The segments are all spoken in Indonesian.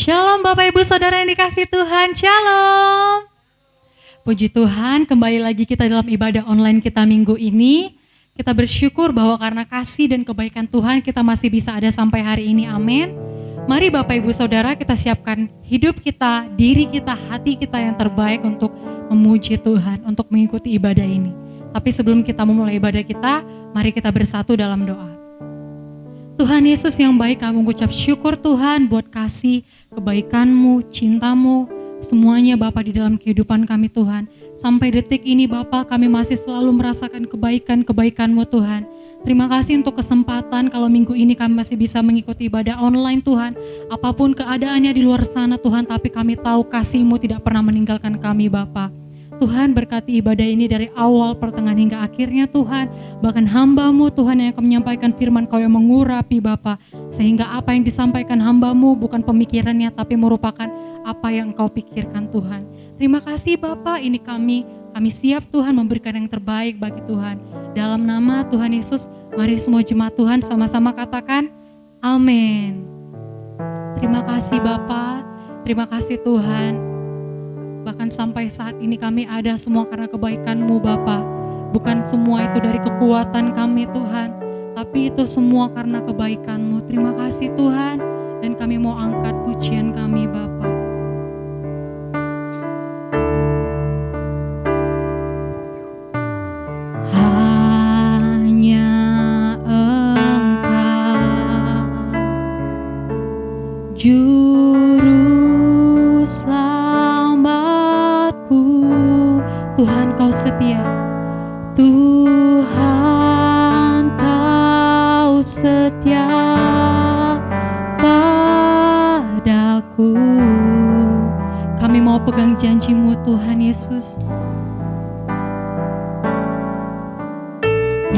Shalom Bapak Ibu Saudara yang dikasihi Tuhan, Shalom. Puji Tuhan, kembali lagi kita dalam ibadah online kita minggu ini. Kita bersyukur bahwa karena kasih dan kebaikan Tuhan kita masih bisa ada sampai hari ini, amin. Mari Bapak Ibu Saudara kita siapkan hidup kita, diri kita, hati kita yang terbaik untuk memuji Tuhan, untuk mengikuti ibadah ini. Tapi sebelum kita memulai ibadah kita, mari kita bersatu dalam doa. Tuhan Yesus yang baik, kami mengucap syukur Tuhan buat kasih, kebaikan-Mu, cinta-Mu, semuanya Bapa di dalam kehidupan kami Tuhan. Sampai detik ini Bapa kami masih selalu merasakan kebaikan-kebaikan-Mu Tuhan. Terima kasih untuk kesempatan kalau minggu ini kami masih bisa mengikuti ibadah online Tuhan. Apapun keadaannya di luar sana Tuhan, tapi kami tahu kasih-Mu tidak pernah meninggalkan kami Bapa. Tuhan berkati ibadah ini dari awal, pertengahan hingga akhirnya Tuhan. Bahkan hamba-Mu Tuhan yang akan menyampaikan firman Kau yang mengurapi Bapa. Sehingga apa yang disampaikan hamba-Mu bukan pemikirannya tapi merupakan apa yang Engkau pikirkan Tuhan. Terima kasih Bapa, ini kami siap Tuhan memberikan yang terbaik bagi Tuhan. Dalam nama Tuhan Yesus, mari semua jemaat Tuhan sama-sama katakan amin. Terima kasih Bapa, terima kasih Tuhan. Bahkan sampai saat ini kami ada semua karena kebaikan-Mu Bapa. Bukan semua itu dari kekuatan kami Tuhan, tapi itu semua karena kebaikan-Mu. Terima kasih Tuhan, dan kami mau angkat pujian kami Bapa. Hanya Engkau Juru Tuhan Kau setia, Tuhan Kau setia padaku. Kami mau pegang janji-Mu Tuhan Yesus,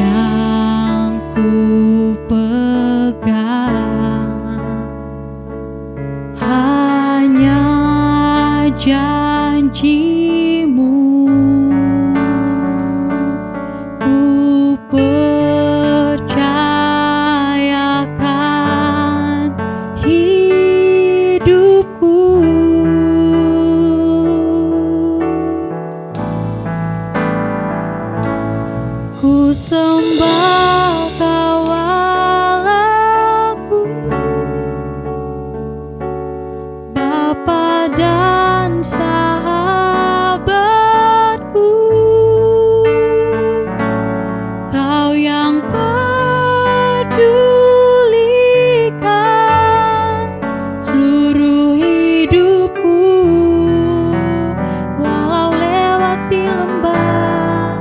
yang ku pegang hanya janji-Mu. Sembah Kau Allahku, Bapa dan sahabatku, Kau yang pedulikan seluruh hidupku, walau lewati lembah,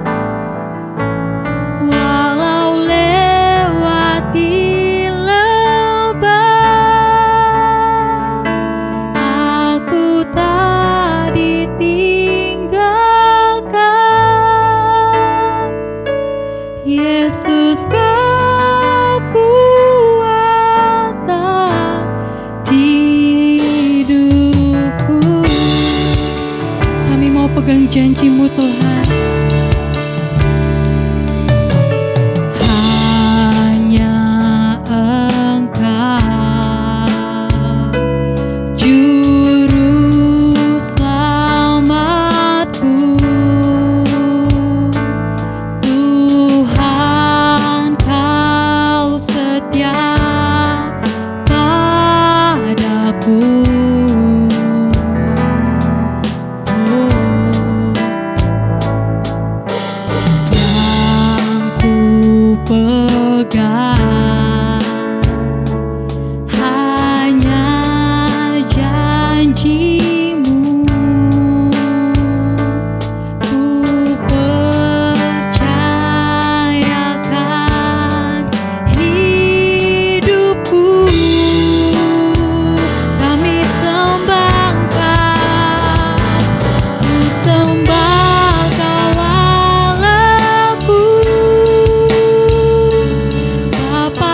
Yesus kekuatan hidupku. Kami mau pegang janji-Mu Tuhan. Hanya Engkau Juru Selamatku, Bapa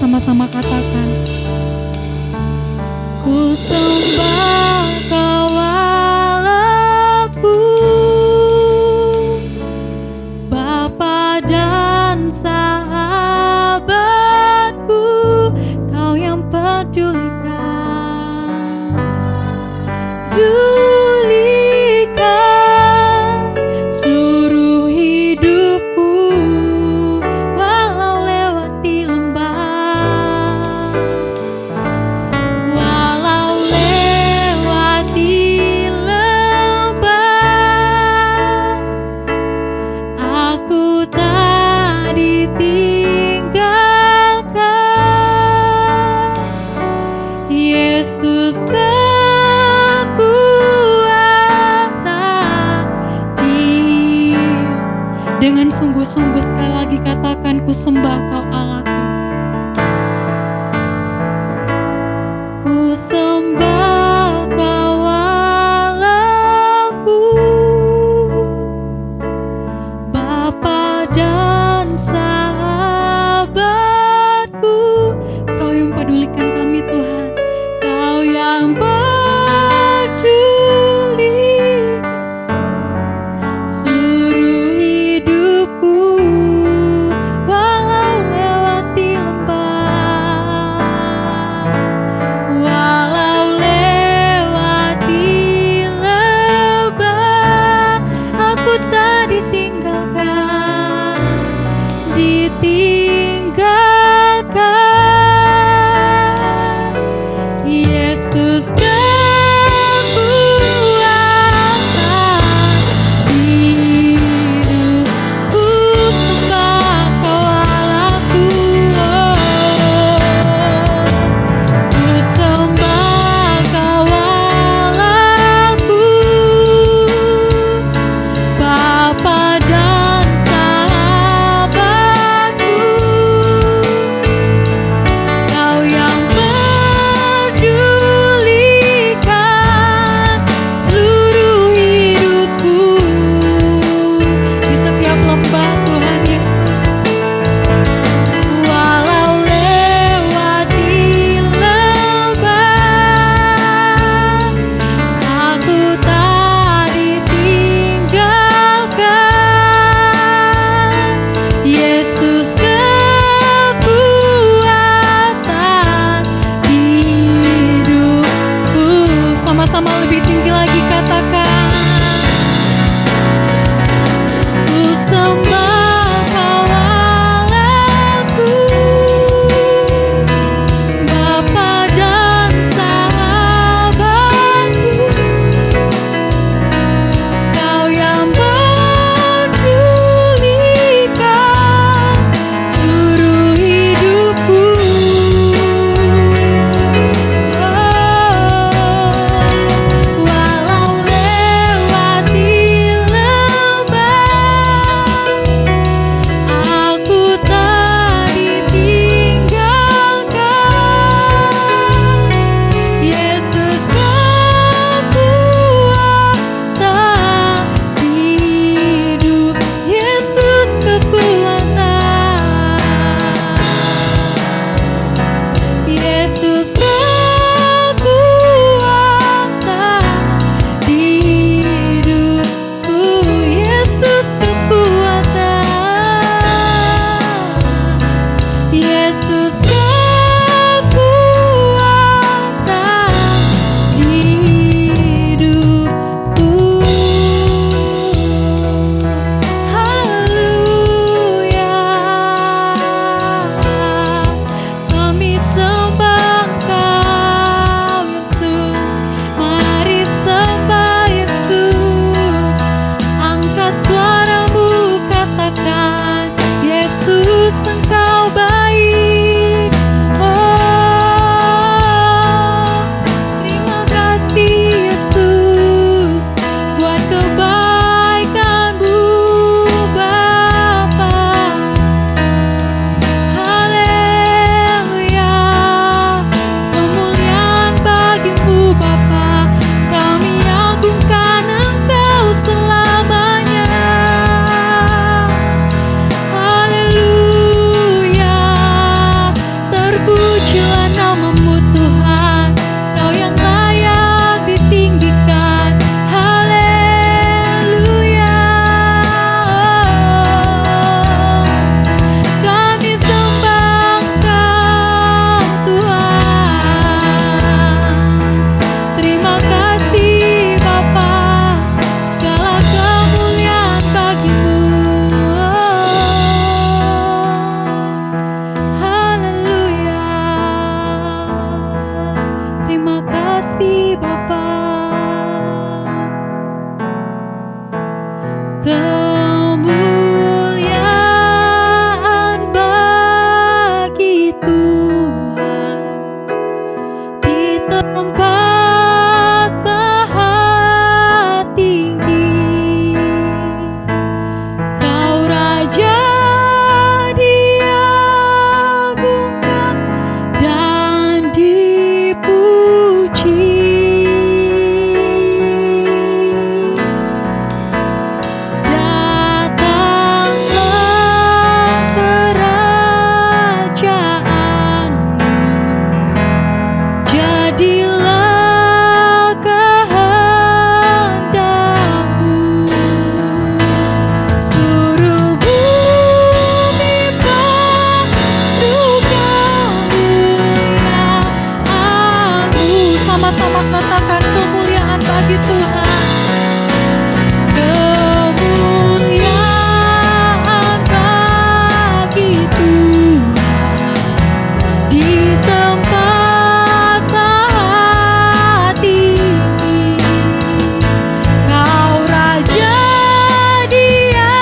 sama-sama katakan. Ku sembah Kau Allahku, Bapa dan sahabatku, Kau yang pedulikan, dulikan seluruh hidupku, walau lewati lembah, walau lewati lembah, aku tak ditinggalkan. Yesus kekuatan di. Dengan sungguh-sungguh sekali lagi katakan, ku sembah Kau Allahku. Ku sembah Kau Allahku, Bapa dan sahabatku, Kau yang pedulikan kami Tuhan, Kau yang peduli seluruh hidupku, walau lewati kemuliaan bagi Tuhan di tempat maha tinggi. Kau Raja diagungkan dan dipuji. Sama-sama katakan kemuliaan bagi Tuhan. Kemuliaan bagi Tuhan di tempat maha tinggi. Kau Raja diagungkan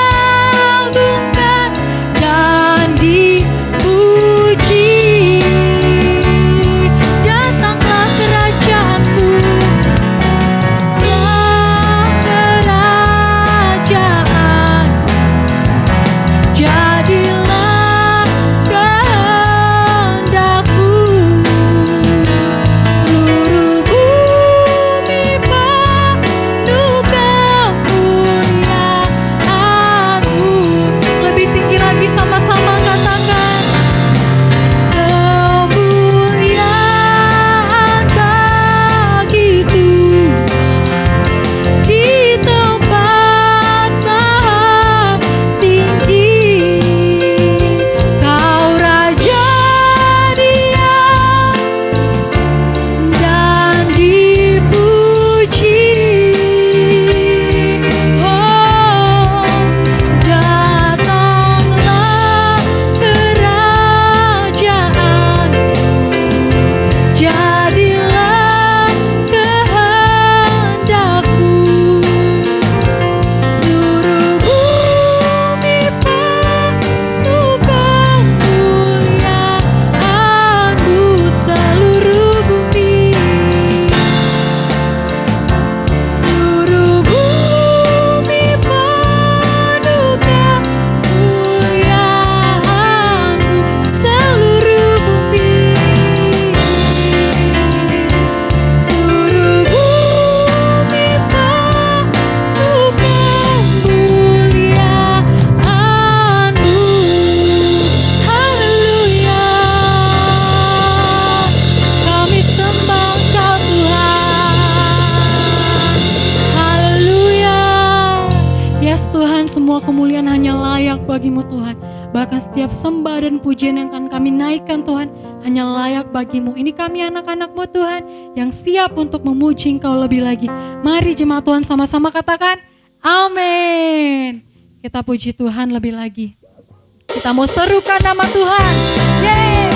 dan dipuji. Datanglah kerajaanmu, kerajaan, jadilah kehendakmu. Seluruh bumi penuh kemuliaan-Mu. Lebih tinggi lagi, sama-sama katakan. Kemuliaan bagi Tuhan di tempat maha tinggi. Kau Raja diam dan dipuji. Oh, datanglah kerajaan, jadilah kehendakmu. Seluruh bumi penuh kemuliaan-Mu. Seluruh bumi, seluruh bumi penuh kemuliaan-Mu. Seluruh bumi, seluruh bumi penuh kemuliaan-Mu. Haleluya, kami sembah Kau Tuhan. Haleluya. Yes Tuhan, semua kemuliaan hanya layak bagi-Mu Tuhan. Bahkan setiap sembah dan pujian yang akan kami naikkan Tuhan hanya layak bagi-Mu. Ini kami anak-anak-Mu Tuhan yang siap untuk memuji Engkau lebih lagi. Mari jemaat Tuhan sama-sama katakan amin. Kita puji Tuhan lebih lagi. Kita mau serukan nama Tuhan. Yeay.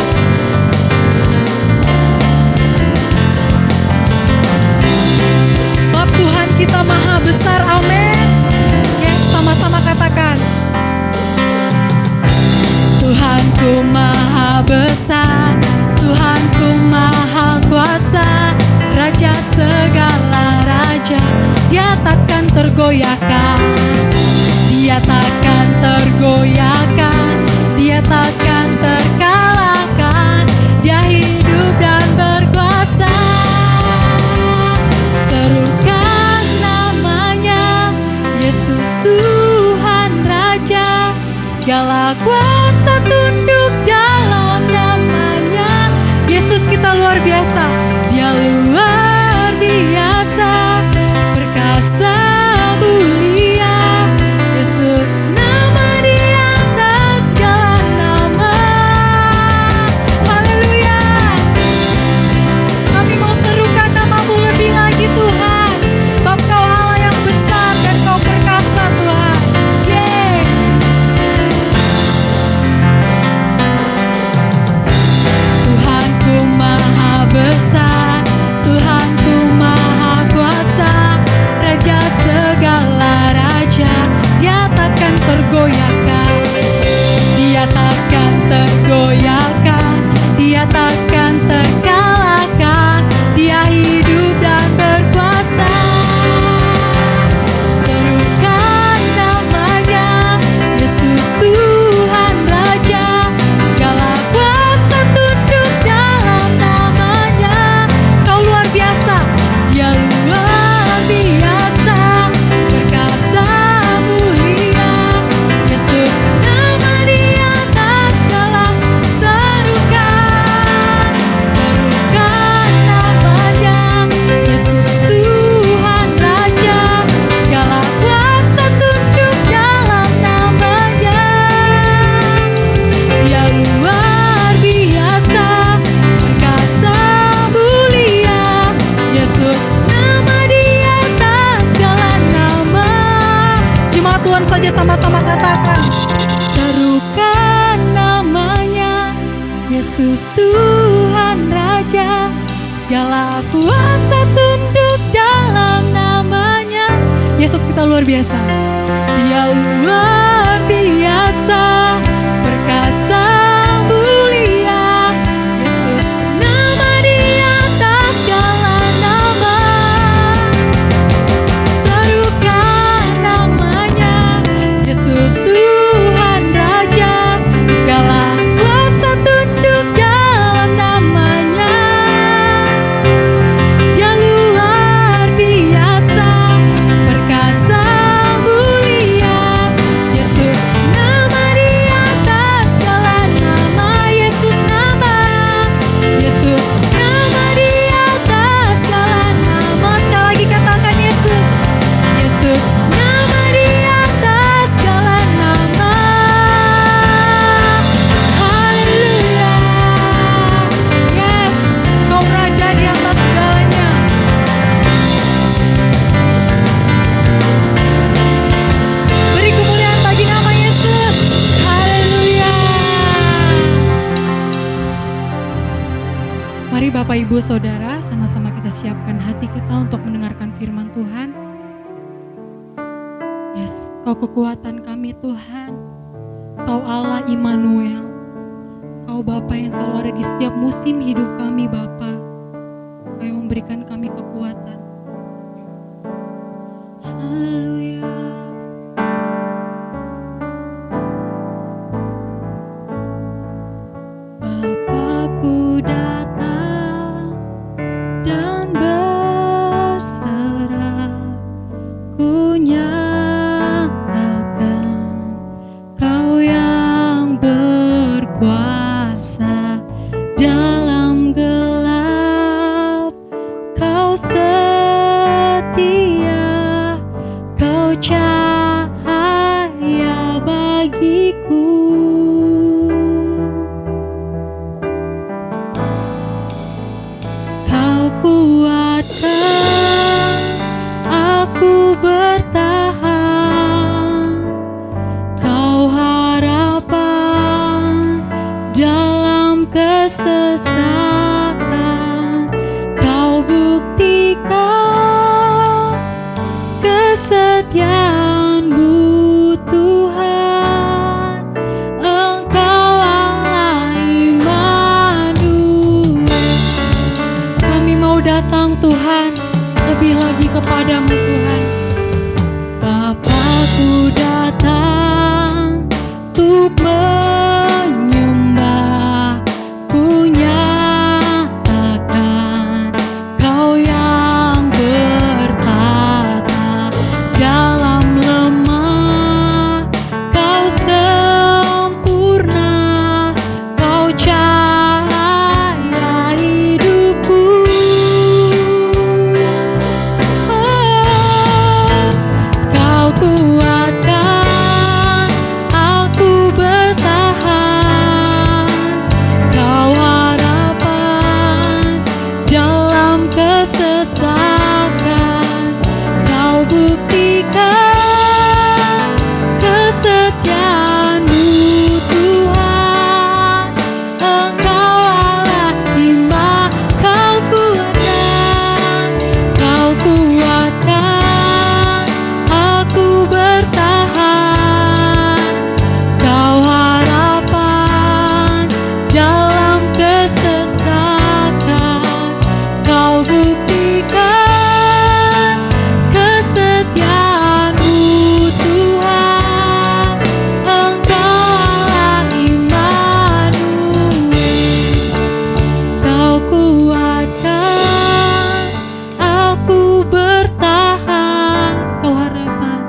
Sebab Tuhan kita maha besar, amin. Yes, sama-sama katakan. Tuhanku maha besar, Tuhanku maha kuasa, Raja segala raja, Dia takkan tergoyahkan, Dia takkan tergoyahkan, Dia takkan terkalahkan, Dia hidup dan berkuasa. Serukan namanya, Yesus Tuhan Raja, segala kuasa tunduk dalam namanya. Yesus kita luar biasa, Dia luar biasa, perkasa mulia. Yesus nama di atas segala nama. Haleluya. Kami mau serukan nama-Mu lebih lagi Tuhan, sebab Kau Allah yang besar dan Kau perkasa Tuhan. Yeay. Tuhanku maha besar, Tuhan saja, sama-sama katakan. Serukan namanya, Yesus Tuhan Raja. Segala kuasa tunduk dalam namanya. Yesus kita luar biasa. Dia luar biasa, perkasa, mulia. Yesus nama di atas segala nama. Serukan namanya, Yesus Tuhan Raja. Segala kuasa tunduk dalam namanya. Dia luar biasa, perkasa, mulia. Yesus nama di atas segala nama. Yesus nama, Yesus nama di atas segala nama. Sekali lagi katakan Yesus, Yesus nama di atas segala nama. Haleluya. Yes, Kau Raja di atas segalanya. Beri kemuliaan bagi nama Yesus. Haleluya. Mari Bapak Ibu Saudara, sama-sama kita siapkan hati kita untuk mendengarkan firman Tuhan. Yes, Kau kekuatan kami Tuhan. Kau Allah Immanuel. Kau Bapa yang selalu ada di setiap musim hidup kami Bapa. Kau yang memberikan kami kekuatan. Haleluya. Bapakku datang dan berserah, ku nyatakan Kau yang berkuasa dalam gelap. Kau setia, Kau cahaya bagiku. Kau kuatkan aku bertahan. Kau harapan dalam kesesakan. Kau buktikan kesetiaan-Mu Tuhan. Engkau Allah Immanuel. Kami mau datang Tuhan, lebih lagi kepadamu Tuhan. Bapakku datang untuk menyembah, ku nyatakan Kau yang bertata dalam lemah. Kau sempurna, Kau cahaya hidupku. Kau kuatkan aku bertahan. Kau harapan dalam kesesakan. Kau buktikan kesetiaan-Mu Tuhan. Engkau Allah Immanuel. Kau kuatkan aku bertahan. Kau harapan dalam kesesakan. Kau buktikan kesetiaan-Mu Tuhan. Engkau Allah Immanuel. Kau kuatkan aku bertahan. Kau harapan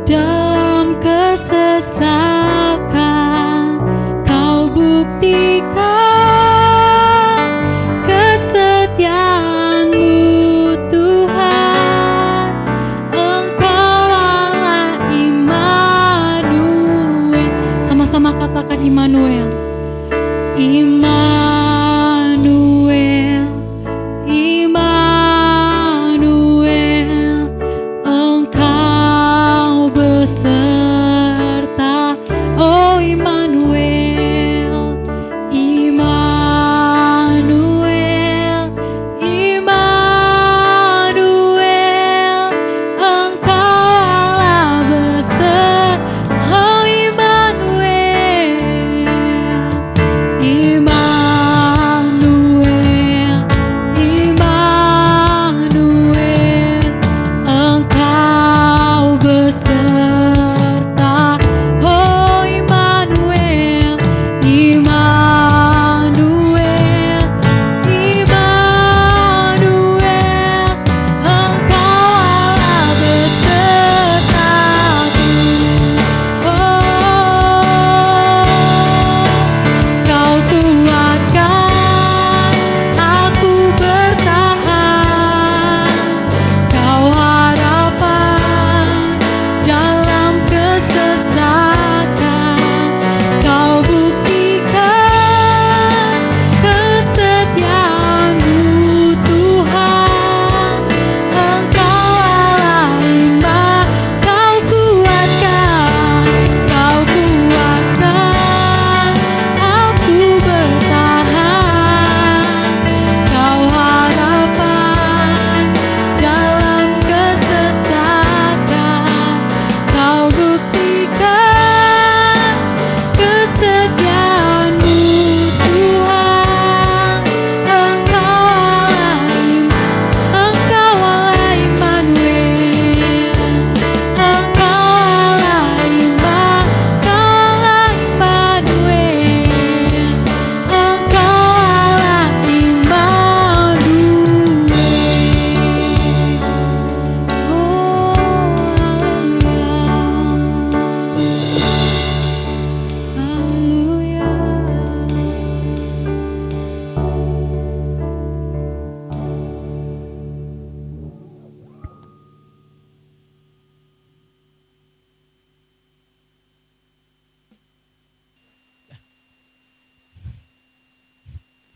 dalam kesesakan. Kau buktikan kesetiaan-Mu Tuhan. Engkau Allah Immanuel. Sama-sama katakan Immanuel. Immanuel, Immanuel,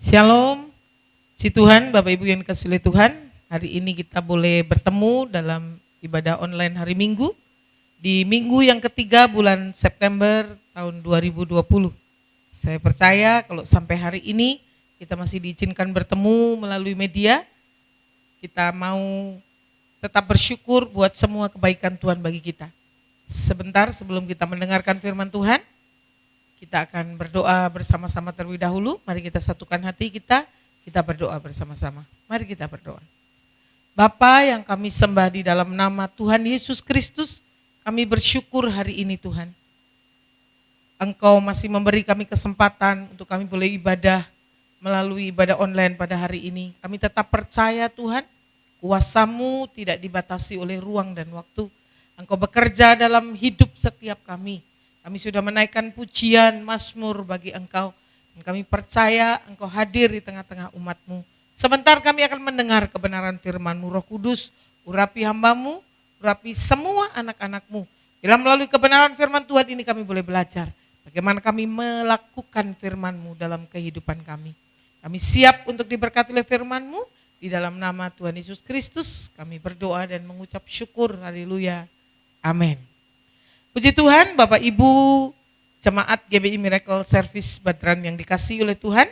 Shalom, si Tuhan, Bapak Ibu yang dikasihi oleh Tuhan. Hari ini kita boleh bertemu dalam ibadah online hari Minggu di minggu yang ketiga bulan September tahun 2020. Saya percaya kalau sampai hari ini kita masih diizinkan bertemu melalui media, kita mau tetap bersyukur buat semua kebaikan Tuhan bagi kita. Sebentar sebelum kita mendengarkan firman Tuhan, kita akan berdoa bersama-sama terlebih dahulu. Mari kita satukan hati kita berdoa bersama-sama. Mari kita berdoa. Bapa yang kami sembah di dalam nama Tuhan Yesus Kristus, kami bersyukur hari ini Tuhan. Engkau masih memberi kami kesempatan untuk kami boleh ibadah melalui ibadah online pada hari ini. Kami tetap percaya Tuhan, kuasa-Mu tidak dibatasi oleh ruang dan waktu. Engkau bekerja dalam hidup setiap kami. Kami sudah menaikkan pujian, mazmur bagi Engkau. Dan kami percaya Engkau hadir di tengah-tengah umat-Mu. Sebentar kami akan mendengar kebenaran firman-Mu, Roh Kudus, urapi hamba-Mu, urapi semua anak-anak-Mu. Bila melalui kebenaran firman Tuhan ini kami boleh belajar bagaimana kami melakukan firman-Mu dalam kehidupan kami. Kami siap untuk diberkati oleh firman-Mu. Di dalam nama Tuhan Yesus Kristus kami berdoa dan mengucap syukur. Haleluya. Amin. Puji Tuhan, Bapak Ibu Jemaat GBI Miracle Service Badran yang dikasihi oleh Tuhan.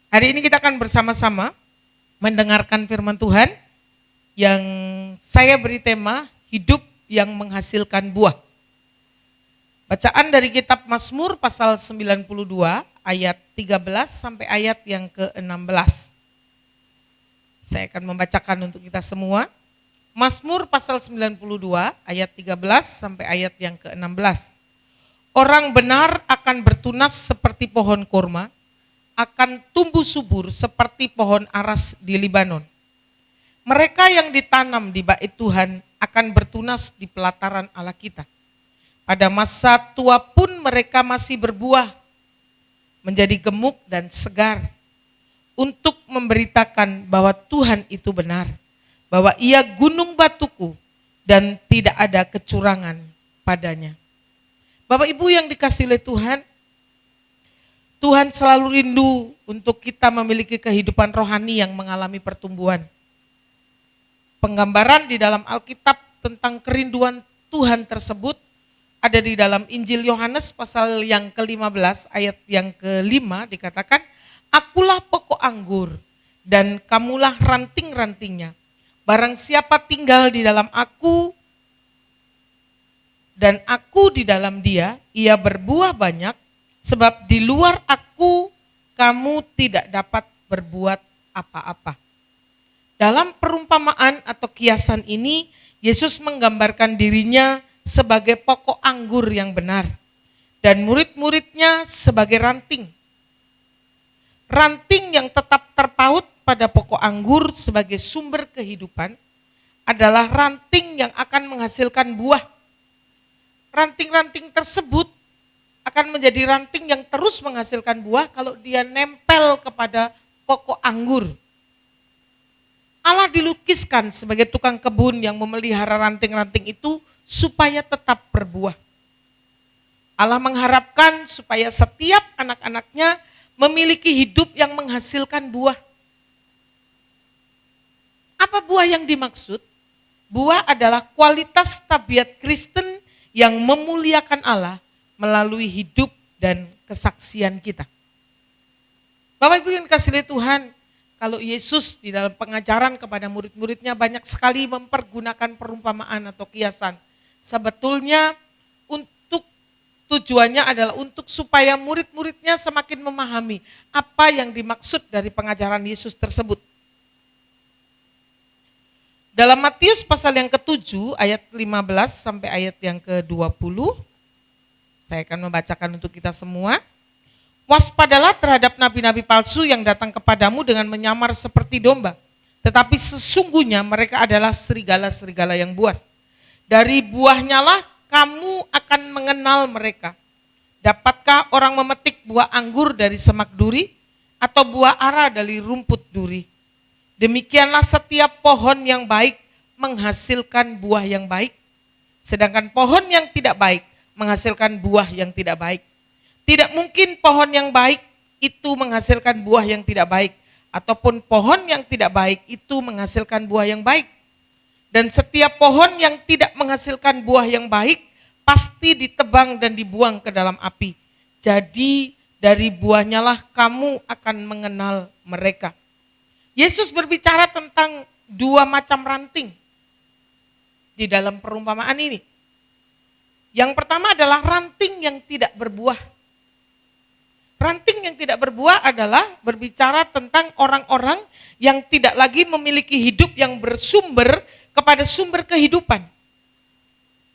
Hari ini kita akan bersama-sama mendengarkan firman Tuhan yang saya beri tema hidup yang menghasilkan buah. Bacaan dari kitab Mazmur pasal 92 ayat 13 sampai ayat yang ke-16. Saya akan membacakan untuk kita semua. Mazmur pasal 92 ayat 13 sampai ayat yang ke-16. Orang benar akan bertunas seperti pohon kurma, akan tumbuh subur seperti pohon aras di Libanon. Mereka yang ditanam di bait Tuhan akan bertunas di pelataran Allah kita. Pada masa tua pun mereka masih berbuah, menjadi gemuk dan segar, untuk memberitakan bahwa Tuhan itu benar, bahwa Ia gunung batuku dan tidak ada kecurangan padanya. Bapak Ibu yang dikasihi oleh Tuhan, Tuhan selalu rindu untuk kita memiliki kehidupan rohani yang mengalami pertumbuhan. Penggambaran di dalam Alkitab tentang kerinduan Tuhan tersebut ada di dalam Injil Yohanes pasal yang ke-15 ayat yang ke-5 dikatakan, akulah pokok anggur dan kamulah ranting-rantingnya. Barang siapa tinggal di dalam aku dan aku di dalam dia, ia berbuah banyak, sebab di luar aku kamu tidak dapat berbuat apa-apa. Dalam perumpamaan atau kiasan ini, Yesus menggambarkan dirinya sebagai pokok anggur yang benar dan murid-muridnya sebagai ranting. Ranting yang tetap terpaut pada pokok anggur sebagai sumber kehidupan adalah ranting yang akan menghasilkan buah. Ranting-ranting tersebut akan menjadi ranting yang terus menghasilkan buah kalau dia nempel kepada pokok anggur. Allah dilukiskan sebagai tukang kebun yang memelihara ranting-ranting itu supaya tetap berbuah. Allah mengharapkan supaya setiap anak-anaknya memiliki hidup yang menghasilkan buah. Apa buah yang dimaksud? Buah adalah kualitas tabiat Kristen yang memuliakan Allah melalui hidup dan kesaksian kita. Bapak Ibu yang dikasihi Tuhan, kalau Yesus di dalam pengajaran kepada murid-muridnya banyak sekali mempergunakan perumpamaan atau kiasan. Sebetulnya untuk tujuannya adalah untuk supaya murid-muridnya semakin memahami apa yang dimaksud dari pengajaran Yesus tersebut. Dalam Matius pasal yang ke-7 ayat 15 sampai ayat yang ke-20, saya akan membacakan untuk kita semua. Waspadalah terhadap nabi-nabi palsu yang datang kepadamu dengan menyamar seperti domba, tetapi sesungguhnya mereka adalah serigala-serigala yang buas. Dari buahnya lah kamu akan mengenal mereka. Dapatkah orang memetik buah anggur dari semak duri atau buah ara dari rumput duri? Demikianlah setiap pohon yang baik menghasilkan buah yang baik, sedangkan pohon yang tidak baik menghasilkan buah yang tidak baik. Tidak mungkin pohon yang baik itu menghasilkan buah yang tidak baik, ataupun pohon yang tidak baik itu menghasilkan buah yang baik. Dan setiap pohon yang tidak menghasilkan buah yang baik pasti ditebang dan dibuang ke dalam api. Jadi dari buahnya lah kamu akan mengenal mereka. Yesus berbicara tentang dua macam ranting di dalam perumpamaan ini. Yang pertama adalah ranting yang tidak berbuah. Ranting yang tidak berbuah adalah berbicara tentang orang-orang yang tidak lagi memiliki hidup yang bersumber kepada sumber kehidupan.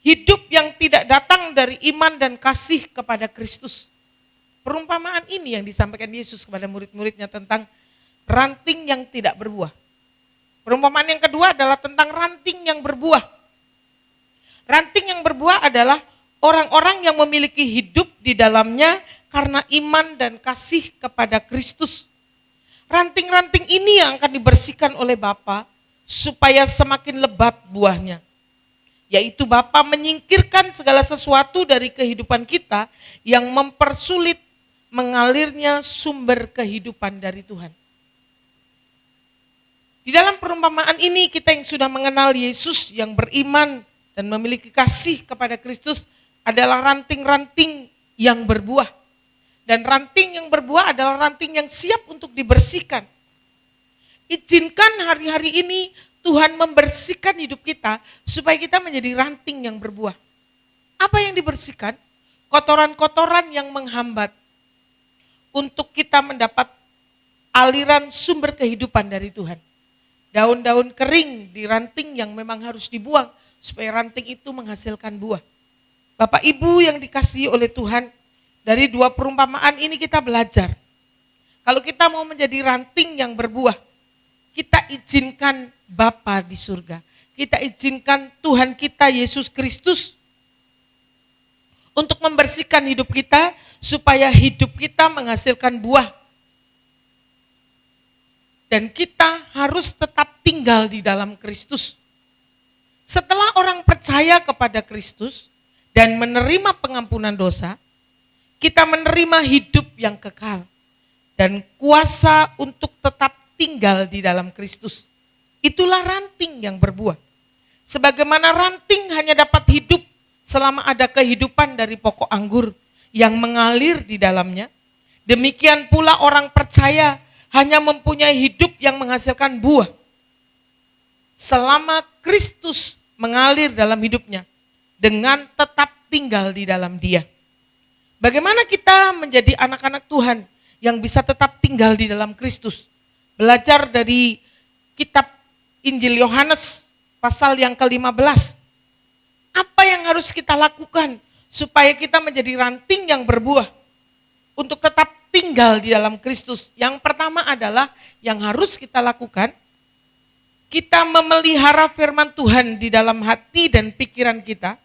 Hidup yang tidak datang dari iman dan kasih kepada Kristus. Perumpamaan ini yang disampaikan Yesus kepada murid-muridnya tentang ranting yang tidak berbuah. Perumpamaan yang kedua adalah tentang ranting yang berbuah. Ranting yang berbuah adalah orang-orang yang memiliki hidup di dalamnya karena iman dan kasih kepada Kristus. Ranting-ranting ini yang akan dibersihkan oleh Bapa supaya semakin lebat buahnya. Yaitu Bapa menyingkirkan segala sesuatu dari kehidupan kita yang mempersulit mengalirnya sumber kehidupan dari Tuhan. Di dalam perumpamaan ini kita yang sudah mengenal Yesus yang beriman dan memiliki kasih kepada Kristus adalah ranting-ranting yang berbuah. Dan ranting yang berbuah adalah ranting yang siap untuk dibersihkan. Izinkan hari-hari ini Tuhan membersihkan hidup kita supaya kita menjadi ranting yang berbuah. Apa yang dibersihkan? Kotoran-kotoran yang menghambat untuk kita mendapat aliran sumber kehidupan dari Tuhan. Daun-daun kering di ranting yang memang harus dibuang supaya ranting itu menghasilkan buah. Bapak Ibu yang dikasihi oleh Tuhan, dari dua perumpamaan ini kita belajar. Kalau kita mau menjadi ranting yang berbuah, kita izinkan Bapa di surga. Kita izinkan Tuhan kita Yesus Kristus untuk membersihkan hidup kita supaya hidup kita menghasilkan buah. Dan kita harus tetap tinggal di dalam Kristus. Setelah orang percaya kepada Kristus dan menerima pengampunan dosa, kita menerima hidup yang kekal dan kuasa untuk tetap tinggal di dalam Kristus. Itulah ranting yang berbuah. Sebagaimana ranting hanya dapat hidup selama ada kehidupan dari pokok anggur yang mengalir di dalamnya, demikian pula orang percaya hanya mempunyai hidup yang menghasilkan buah selama Kristus mengalir dalam hidupnya dengan tetap tinggal di dalam Dia. Bagaimana kita menjadi anak-anak Tuhan yang bisa tetap tinggal di dalam Kristus? Belajar dari kitab Injil Yohanes pasal yang ke-15. Apa yang harus kita lakukan supaya kita menjadi ranting yang berbuah untuk tetap tinggal di dalam Kristus? Yang pertama adalah yang harus kita lakukan, kita memelihara firman Tuhan di dalam hati dan pikiran kita,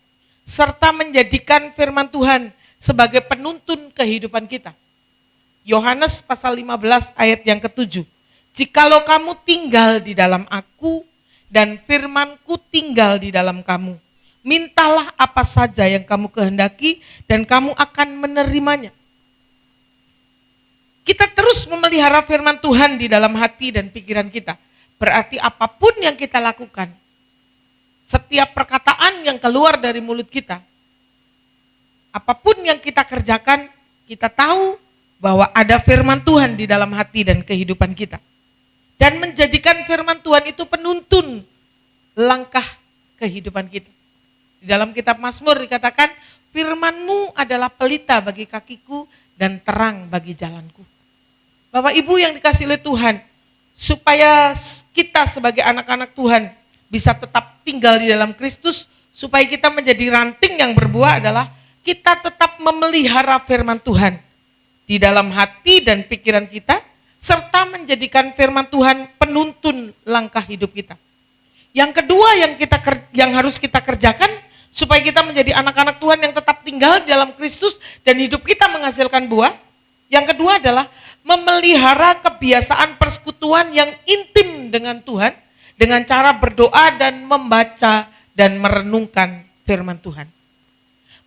serta menjadikan firman Tuhan sebagai penuntun kehidupan kita. Yohanes pasal 15 ayat yang ke-7. Jikalau kamu tinggal di dalam aku dan firmanku tinggal di dalam kamu, mintalah apa saja yang kamu kehendaki dan kamu akan menerimanya. Kita terus memelihara firman Tuhan di dalam hati dan pikiran kita. Berarti apapun yang kita lakukan, setiap perkataan yang keluar dari mulut kita, apapun yang kita kerjakan, kita tahu bahwa ada firman Tuhan di dalam hati dan kehidupan kita. Dan menjadikan firman Tuhan itu penuntun langkah kehidupan kita. Di dalam kitab Mazmur dikatakan, firman-Mu adalah pelita bagi kakiku dan terang bagi jalanku. Bapak Ibu yang dikasihi oleh Tuhan, supaya kita sebagai anak-anak Tuhan bisa tetap tinggal di dalam Kristus, supaya kita menjadi ranting yang berbuah adalah kita tetap memelihara firman Tuhan di dalam hati dan pikiran kita, serta menjadikan firman Tuhan penuntun langkah hidup kita. Yang kedua yang harus kita kerjakan supaya kita menjadi anak-anak Tuhan yang tetap tinggal di dalam Kristus dan hidup kita menghasilkan buah. Yang kedua adalah memelihara kebiasaan persekutuan yang intim dengan Tuhan dengan cara berdoa dan membaca dan merenungkan firman Tuhan.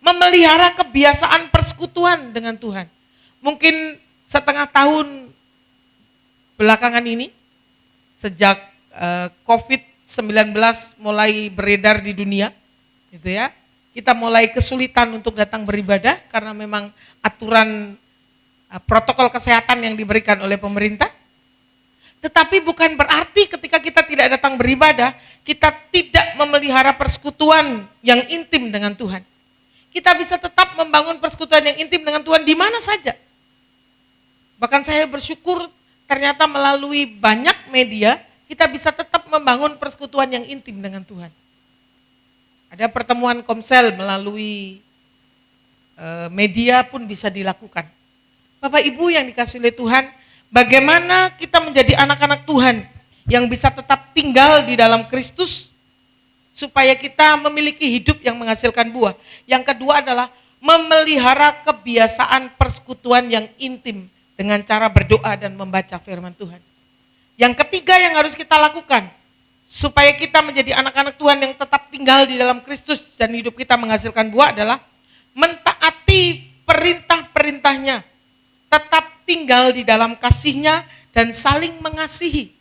Memelihara kebiasaan persekutuan dengan Tuhan. Mungkin setengah tahun belakangan ini, sejak COVID-19 mulai beredar di dunia, gitu ya, kita mulai kesulitan untuk datang beribadah karena memang aturan protokol kesehatan yang diberikan oleh pemerintah. Tetapi bukan berarti ketika kita tidak datang beribadah, kita tidak memelihara persekutuan yang intim dengan Tuhan. Kita bisa tetap membangun persekutuan yang intim dengan Tuhan di mana saja. Bahkan saya bersyukur ternyata melalui banyak media, kita bisa tetap membangun persekutuan yang intim dengan Tuhan. Ada pertemuan komsel melalui media pun bisa dilakukan. Bapak Ibu yang dikasihi oleh Tuhan, bagaimana kita menjadi anak-anak Tuhan yang bisa tetap tinggal di dalam Kristus supaya kita memiliki hidup yang menghasilkan buah. Yang kedua adalah memelihara kebiasaan persekutuan yang intim dengan cara berdoa dan membaca firman Tuhan. Yang ketiga yang harus kita lakukan supaya kita menjadi anak-anak Tuhan yang tetap tinggal di dalam Kristus dan hidup kita menghasilkan buah adalah mentaati perintah-perintahnya, tetap tinggal di dalam kasih-Nya dan saling mengasihi.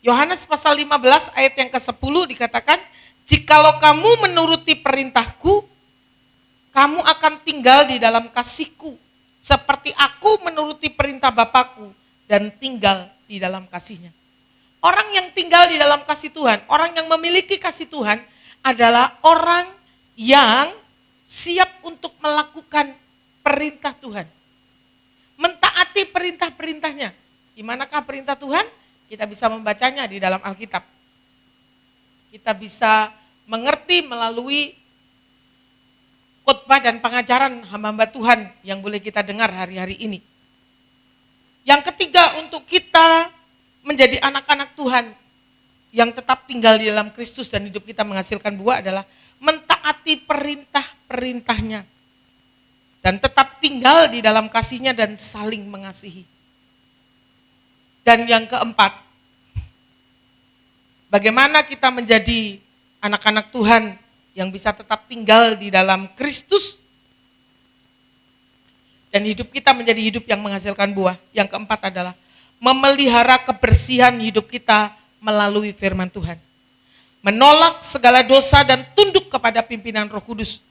Yohanes pasal 15 ayat yang ke-10 dikatakan, jikalau kamu menuruti perintahku, kamu akan tinggal di dalam kasihku, seperti aku menuruti perintah Bapakku dan tinggal di dalam kasih-Nya. Orang yang tinggal di dalam kasih Tuhan, orang yang memiliki kasih Tuhan adalah orang yang siap untuk melakukan perintah Tuhan. Mentaati perintah-perintahnya. Di manakah perintah Tuhan? Kita bisa membacanya di dalam Alkitab. Kita bisa mengerti melalui khotbah dan pengajaran hamba-hamba Tuhan yang boleh kita dengar hari-hari ini. Yang ketiga, untuk kita menjadi anak-anak Tuhan yang tetap tinggal di dalam Kristus dan hidup kita menghasilkan buah adalah mentaati perintah-perintahnya dan tetap tinggal di dalam kasih-Nya dan saling mengasihi. Dan yang keempat, bagaimana kita menjadi anak-anak Tuhan yang bisa tetap tinggal di dalam Kristus dan hidup kita menjadi hidup yang menghasilkan buah. Yang keempat adalah memelihara kebersihan hidup kita melalui firman Tuhan. Menolak segala dosa dan tunduk kepada pimpinan Roh Kudus.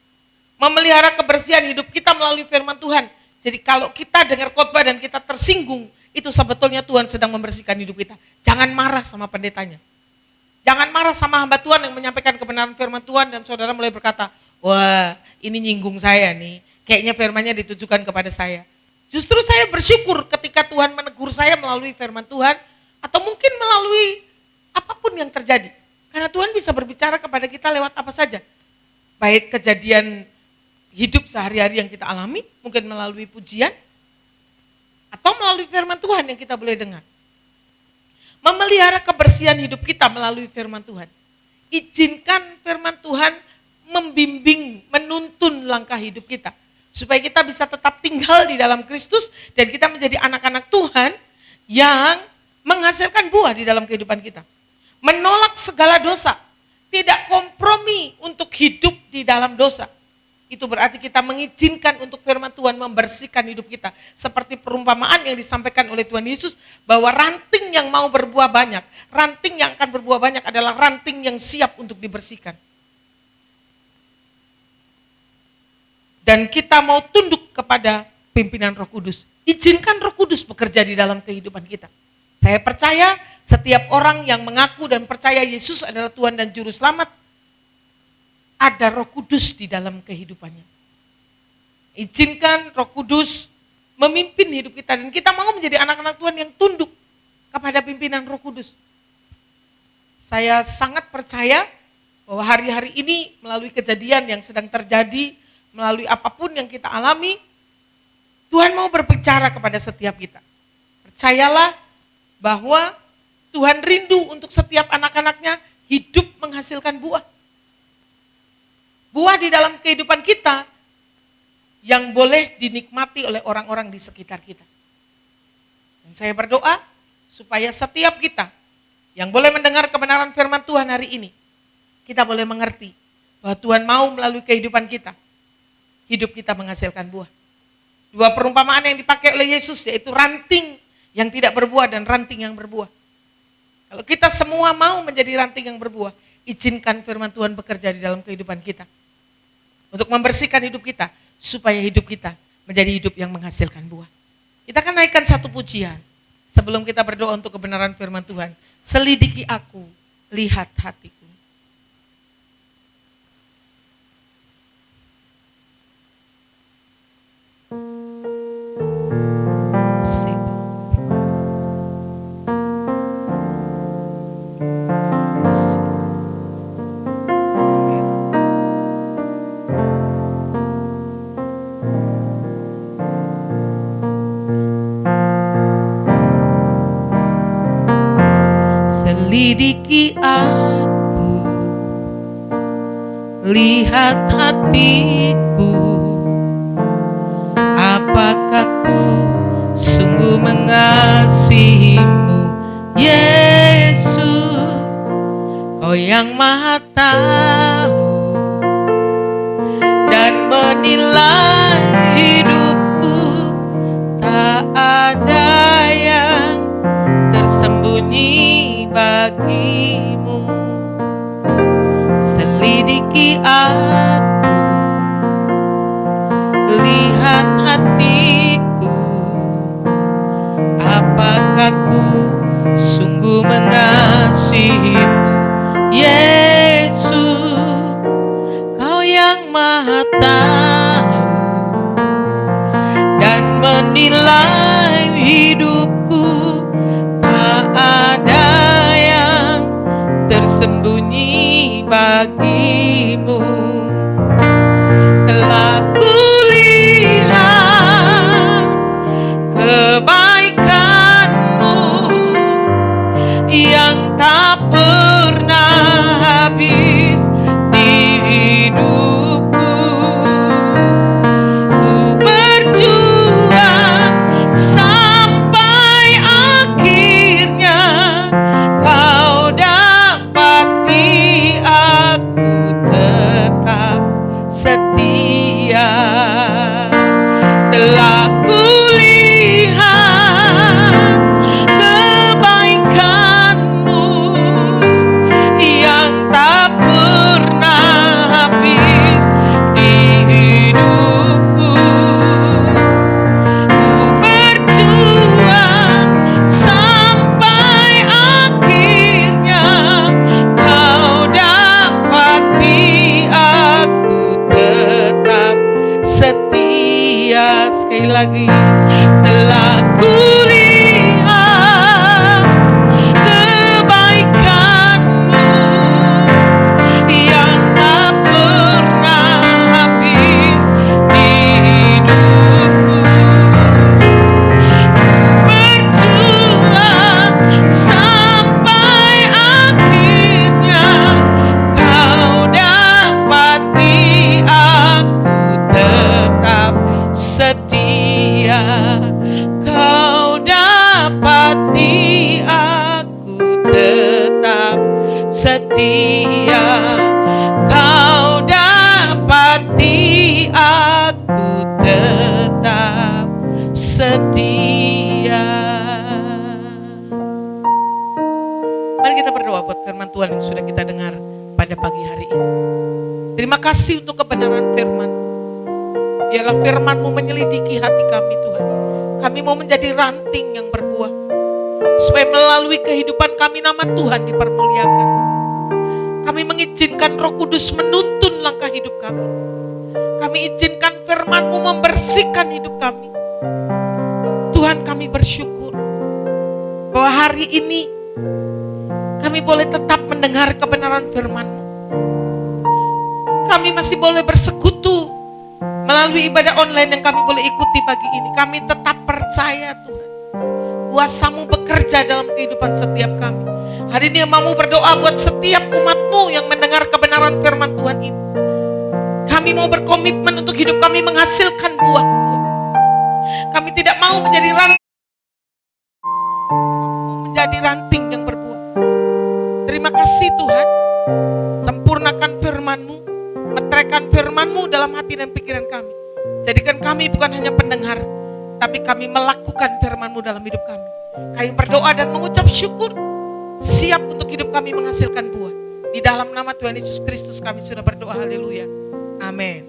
Memelihara kebersihan hidup kita melalui firman Tuhan. Jadi kalau kita dengar khotbah dan kita tersinggung, itu sebetulnya Tuhan sedang membersihkan hidup kita. Jangan marah sama pendetanya. Jangan marah sama hamba Tuhan yang menyampaikan kebenaran firman Tuhan dan saudara mulai berkata, wah ini nyinggung saya nih, kayaknya firmannya ditujukan kepada saya. Justru saya bersyukur ketika Tuhan menegur saya melalui firman Tuhan atau mungkin melalui apapun yang terjadi. Karena Tuhan bisa berbicara kepada kita lewat apa saja. Baik kejadian hidup sehari-hari yang kita alami, mungkin melalui pujian, atau melalui firman Tuhan yang kita boleh dengar. Memelihara kebersihan hidup kita melalui firman Tuhan. Izinkan firman Tuhan membimbing, menuntun langkah hidup kita. Supaya kita bisa tetap tinggal di dalam Kristus dan kita menjadi anak-anak Tuhan yang menghasilkan buah di dalam kehidupan kita. Menolak segala dosa, tidak kompromi untuk hidup di dalam dosa. Itu berarti kita mengizinkan untuk firman Tuhan membersihkan hidup kita. Seperti perumpamaan yang disampaikan oleh Tuhan Yesus bahwa ranting yang mau berbuah banyak, ranting yang akan berbuah banyak adalah ranting yang siap untuk dibersihkan. Dan kita mau tunduk kepada pimpinan Roh Kudus. Izinkan Roh Kudus bekerja di dalam kehidupan kita. Saya percaya setiap orang yang mengaku dan percaya Yesus adalah Tuhan dan Juru Selamat, ada Roh Kudus di dalam kehidupannya. Izinkan Roh Kudus memimpin hidup kita dan kita mau menjadi anak-anak Tuhan yang tunduk kepada pimpinan Roh Kudus. Saya sangat percaya bahwa hari-hari ini melalui kejadian yang sedang terjadi, melalui apapun yang kita alami, Tuhan mau berbicara kepada setiap kita. Percayalah bahwa Tuhan rindu untuk setiap anak-anaknya hidup menghasilkan buah. Buah di dalam kehidupan kita yang boleh dinikmati oleh orang-orang di sekitar kita. Dan saya berdoa supaya setiap kita yang boleh mendengar kebenaran firman Tuhan hari ini, kita boleh mengerti bahwa Tuhan mau melalui kehidupan kita, hidup kita menghasilkan buah. 2 Dua perumpamaan yang dipakai oleh Yesus yaitu ranting yang tidak berbuah dan ranting yang berbuah. Kalau kita semua mau menjadi ranting yang berbuah, izinkan firman Tuhan bekerja di dalam kehidupan kita. Untuk membersihkan hidup kita, supaya hidup kita menjadi hidup yang menghasilkan buah. Kita akan naikkan satu pujian. Sebelum kita berdoa untuk kebenaran firman Tuhan. Selidiki aku, lihat hatiku. Selidiki aku, lihat hatiku, apakah ku sungguh mengasihimu, Yesus, Kau yang Maha Tahu dan menilai hidupku, tak ada yang tersembunyi bagimu. Selidiki aku, lihat hatiku, apakah ku sungguh mengasihimu, Yesus, Kau yang Maha Tahu dan menilai hidupku, tak ada yang tersembunyi bagimu. Telah kulihat kebaikanmu yang tak pernah habis di hidupku. Ku berjuang sampai akhirnya Kau dapati aku tetap setia. Telah kulihat kebaikanmu yang tak pernah habis di hidupku. Ku berjuang sampai akhirnya Kau dapati aku tetap setia. Sekali lagi, telah kulihat kebaikanmu yang tak pernah habis di hidupku. Berjuang sampai akhirnya Kau dapati aku tetap setia. Kau dapati aku tetap setia. Kau dapati aku tetap setia. Mari kita berdoa buat firman Tuhan yang sudah kita dengar pada pagi hari ini. Terima kasih untuk kebenaran firman. Biarlah firman-Mu menyelidiki hati kami, Tuhan. Kami mau menjadi ranting yang berbuah, supaya melalui kehidupan kami nama Tuhan dipermuliakan. Kami mengizinkan Roh Kudus menuntun langkah hidup kami. Kami izinkan firman-Mu membersihkan hidup kami. Tuhan, kami bersyukur bahwa hari ini kami boleh tetap mendengar kebenaran firman-Mu. Kami masih boleh bersekutu melalui ibadah online yang kami boleh ikuti pagi ini. Kami tetap percaya, Tuhan, kuasa-Mu bekerja dalam kehidupan setiap kami. Hari ini mau berdoa buat setiap umat-Mu yang mendengar kebenaran firman Tuhan ini. Kami mau berkomitmen untuk hidup kami menghasilkan buah, Tuhan. Kami tidak mau menjadi ranting yang berbuah. Terima kasih, Tuhan. Sempurnakan firman-Mu, meteraikan firman-Mu dalam hati dan pikiran kami. Jadikan kami bukan hanya pendengar, tapi kami melakukan firman-Mu dalam hidup kami. Kami berdoa dan mengucap syukur, siap untuk hidup kami menghasilkan buah. Di dalam nama Tuhan Yesus Kristus kami sudah berdoa, haleluya. Amin.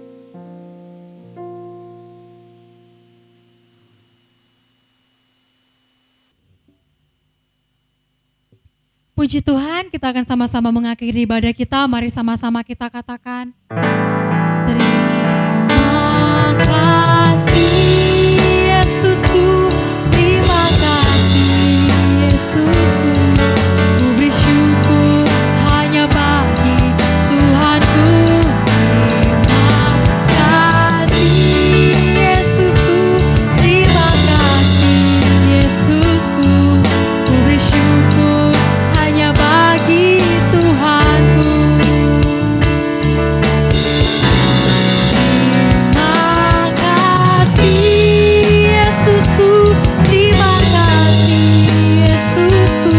Puji Tuhan, kita akan sama-sama mengakhiri ibadah kita. Mari sama-sama kita katakan, terima kasih Yesusku, terima kasih Yesusku. Ku beri syukur hanya bagi Tuhanku. Terima kasih Yesusku, terima kasih Yesusku. Ku beri syukur hanya bagi Tuhanku. Terima kasih Yesusku, terima kasih Yesusku.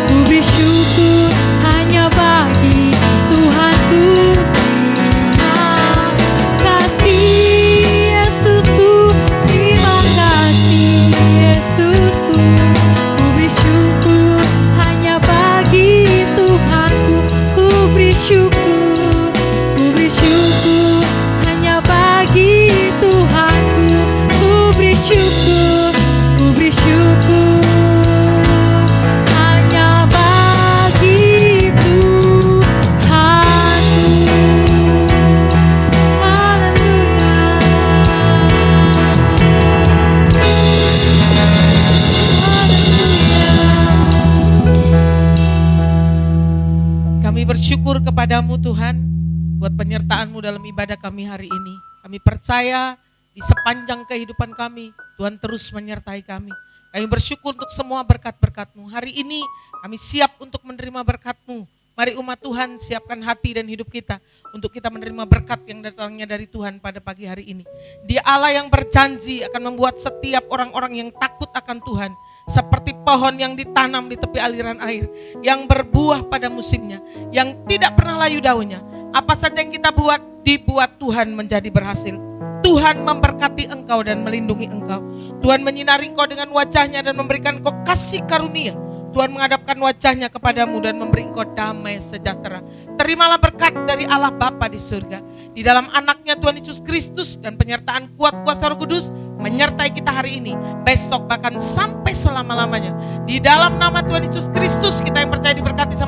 Ku beri syukur hanya bagi Tuhanku. Terima kasih Yesusku, terima kasih Yesusku. Ku beri syukur hanya bagi Tuhanku. Ku beri syukur, ku beri syukur hanya bagi Tuhanku. Ku beri syukur, ku beri syukur hanya bagi Tuhanku. Kami bersyukur kepadamu Tuhan, buat penyertaan-Mu dalam ibadah kami hari ini. Kami percaya di sepanjang kehidupan kami, Tuhan terus menyertai kami. Kami bersyukur untuk semua berkat-berkat-Mu. Hari ini kami siap untuk menerima berkat-Mu. Mari umat Tuhan siapkan hati dan hidup kita untuk kita menerima berkat yang datangnya dari Tuhan pada pagi hari ini. Dia Allah yang berjanji akan membuat setiap orang-orang yang takut akan Tuhan seperti pohon yang ditanam di tepi aliran air, yang berbuah pada musimnya, yang tidak pernah layu daunnya. Apa saja yang kita buat, dibuat Tuhan menjadi berhasil. Tuhan memberkati engkau dan melindungi engkau. Tuhan menyinari engkau dengan wajahnya dan memberikan engkau kasih karunia. Tuhan menghadapkan wajahnya kepadamu dan memberi engkau damai sejahtera. Terimalah berkat dari Allah Bapa di surga, di dalam anaknya Tuhan Yesus Kristus, dan penyertaan kuat kuasa Roh Kudus menyertai kita hari ini, besok, bahkan sampai selama-lamanya. Di dalam nama Tuhan Yesus Kristus kita yang percaya diberkati sama